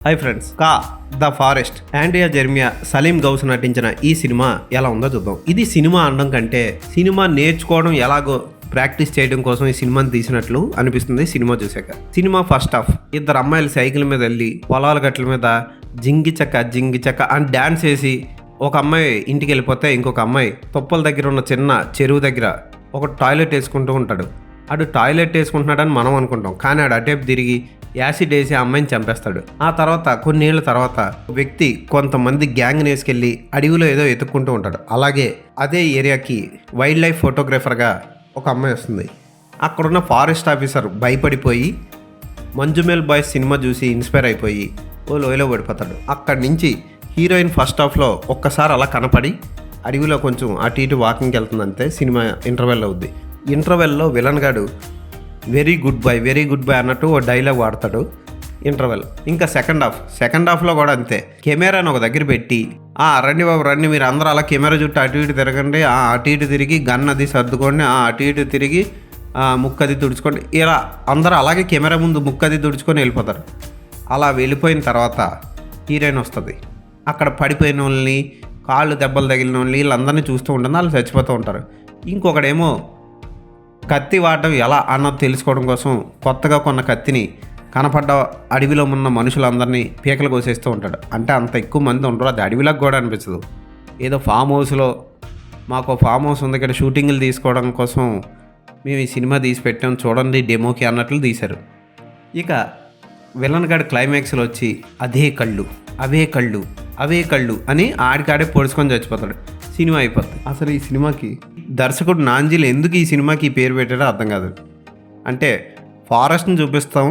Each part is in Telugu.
High friends, the forest Andrea Jeremiah, Salim Ghouse నటించిన ఈ సినిమా ఎలా ఉందో చూద్దాం. ఇది సినిమా అనడం కంటే సినిమా నేర్చుకోవడం ఎలాగో ప్రాక్టీస్ చేయడం కోసం ఈ సినిమాని తీసినట్లు అనిపిస్తుంది సినిమా చూసాక. సినిమా ఫస్ట్ హాఫ్ ఇద్దరు అమ్మాయిలు సైకిల్ మీద వెళ్ళి పొలాల గట్ల మీద జింగి చక్క అని డాన్స్ వేసి ఒక అమ్మాయి ఇంటికి వెళ్ళిపోతే ఇంకొక అమ్మాయి తుప్పల దగ్గర ఉన్న చిన్న చెరువు దగ్గర ఒక టాయిలెట్ వేసుకుంటూ ఉంటాడు. ఆడు టాయిలెట్ వేసుకుంటున్నాడని మనం అనుకుంటాం, కానీ ఆడు అటేపు తిరిగి యాసిడ్ వేసి ఆ అమ్మాయిని చంపేస్తాడు. ఆ తర్వాత కొన్నేళ్ల తర్వాత వ్యక్తి కొంతమంది గ్యాంగ్ వేసుకెళ్ళి అడవిలో ఏదో ఎత్తుక్కుంటూ ఉంటాడు. అలాగే అదే ఏరియాకి వైల్డ్ లైఫ్ ఫోటోగ్రాఫర్గా ఒక అమ్మాయి వస్తుంది. అక్కడున్న ఫారెస్ట్ ఆఫీసర్ భయపడిపోయి మంజుమేల్ బాయ్స్ సినిమా చూసి ఇన్స్పైర్ అయిపోయి ఓ లోయలో పడిపోతాడు. అక్కడి నుంచి హీరోయిన్ ఫస్ట్ హాఫ్లో ఒక్కసారి అలా కనపడి అడవిలో కొంచెం అటు ఇటు వాకింగ్కి వెళ్తుందంటే సినిమా ఇంటర్వెల్ అవుద్ది. ఇంటర్వెల్లో విలన్ గాడు వెరీ గుడ్ బై అన్నట్టు ఓ డైలాగ్ వాడతాడు ఇంటర్వెల్. ఇంకా సెకండ్ హాఫ్లో కూడా అంతే. కెమెరాను ఒక దగ్గర పెట్టి రండి బాబు రండి, మీరు అందరూ అలా కెమెరా చుట్టూ అటు ఇటు తిరగండి, అటు ఇటు తిరిగి గన్ అది సర్దుకోండి, అటు ఇటు తిరిగి ముక్కది తుడుచుకోండి, ఇలా అందరూ అలాగే కెమెరా ముందు ముక్కది తుడుచుకొని వెళ్ళిపోతారు. అలా వెళ్ళిపోయిన తర్వాత హీరోయిన్ వస్తుంది. అక్కడ పడిపోయిన వాళ్ళని, కాళ్ళు దెబ్బలు తగిలిన వాళ్ళని వీళ్ళందరినీ చూస్తూ ఉంటుంది. వాళ్ళు చచ్చిపోతూ ఉంటారు. ఇంకొకడేమో కత్తి వాడడం ఎలా అన్నది తెలుసుకోవడం కోసం కొత్తగా కొన్న కత్తిని కనపడ్డ అడవిలో ఉన్న మనుషులందరినీ పీకలు కోసేస్తూ ఉంటాడు. అంటే అంత ఎక్కువ మంది ఉండరు, అది అడవిలోకి కూడా అనిపించదు. ఏదో ఫామ్ హౌస్లో మాకు ఫామ్ హౌస్ ఉంది, ఇక్కడ షూటింగ్లు తీసుకోవడం కోసం మేము ఈ సినిమా తీసి పెట్టాం చూడండి డెమోకి అన్నట్లు తీశారు. ఇక విలన్ గాడి క్లైమాక్స్లో వచ్చి అవే కళ్ళు అని ఆడికాడే పొడుచుకొని చచ్చిపోతాడు. సినిమా అయిపోతుంది. అసలు ఈ సినిమాకి దర్శకుడు నాంజీలు ఎందుకు ఈ సినిమాకి పేరు పెట్టాడో అర్థం కాదు. అంటే ఫారెస్ట్ని చూపిస్తాం,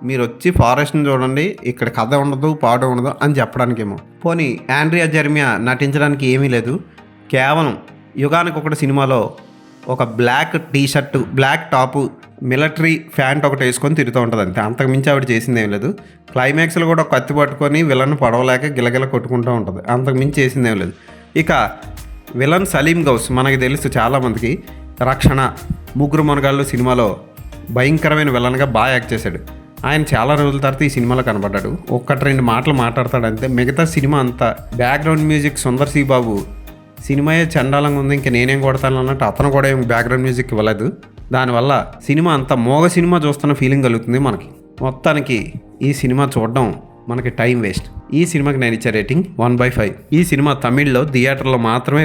మీరు వచ్చి ఫారెస్ట్ని చూడండి, ఇక్కడ కథ ఉండదు పాట ఉండదు అని చెప్పడానికేమో. పోనీ ఆండ్రియా జెర్మియా నటించడానికి ఏమీ లేదు, కేవలం యుగానికి ఒకటి సినిమాలో ఒక black t shirt, black top, military pant ఒకటి వేసుకొని తిరుగుతూ ఉంటుంది అంతే. అంతకుమించి ఆవిడ చేసింది ఏం లేదు. క్లైమాక్స్లో కూడా ఒక కత్తి పట్టుకొని విలన్ పడవలేక గిలగిల కొట్టుకుంటూ ఉంటుంది. అంతకుమించి చేసింది ఏం లేదు. ఇక విలన్ సలీం గౌస్ మనకి తెలుసు చాలామందికి, రక్షణ, ముగ్గురు మనగాళ్ళు సినిమాలో భయంకరమైన విలన్గా బాగా యాక్ట్ చేశాడు. ఆయన చాలా రోజుల తర్వాత ఈ సినిమాలో కనబడ్డాడు. ఒక్కటి రెండు మాటలు మాట్లాడతాడు అంతే. మిగతా సినిమా అంతా బ్యాక్గ్రౌండ్ మ్యూజిక్ సుందర్ సి బాబు, సినిమాయే చండాలంగా ఉంది ఇంకా నేనేం కొడతాను అన్నట్టు అతను కూడా ఏం బ్యాక్గ్రౌండ్ మ్యూజిక్ ఇవ్వలేదు. దానివల్ల సినిమా అంతా మోగ సినిమా చూస్తున్న ఫీలింగ్ కలుగుతుంది మనకి. మొత్తానికి ఈ సినిమా చూడడం మనకి టైం వేస్ట్. ఈ సినిమాకి నేను ఇచ్చే రేటింగ్ 1/5. ఈ సినిమా తమిళ్లో థియేటర్లో మాత్రమే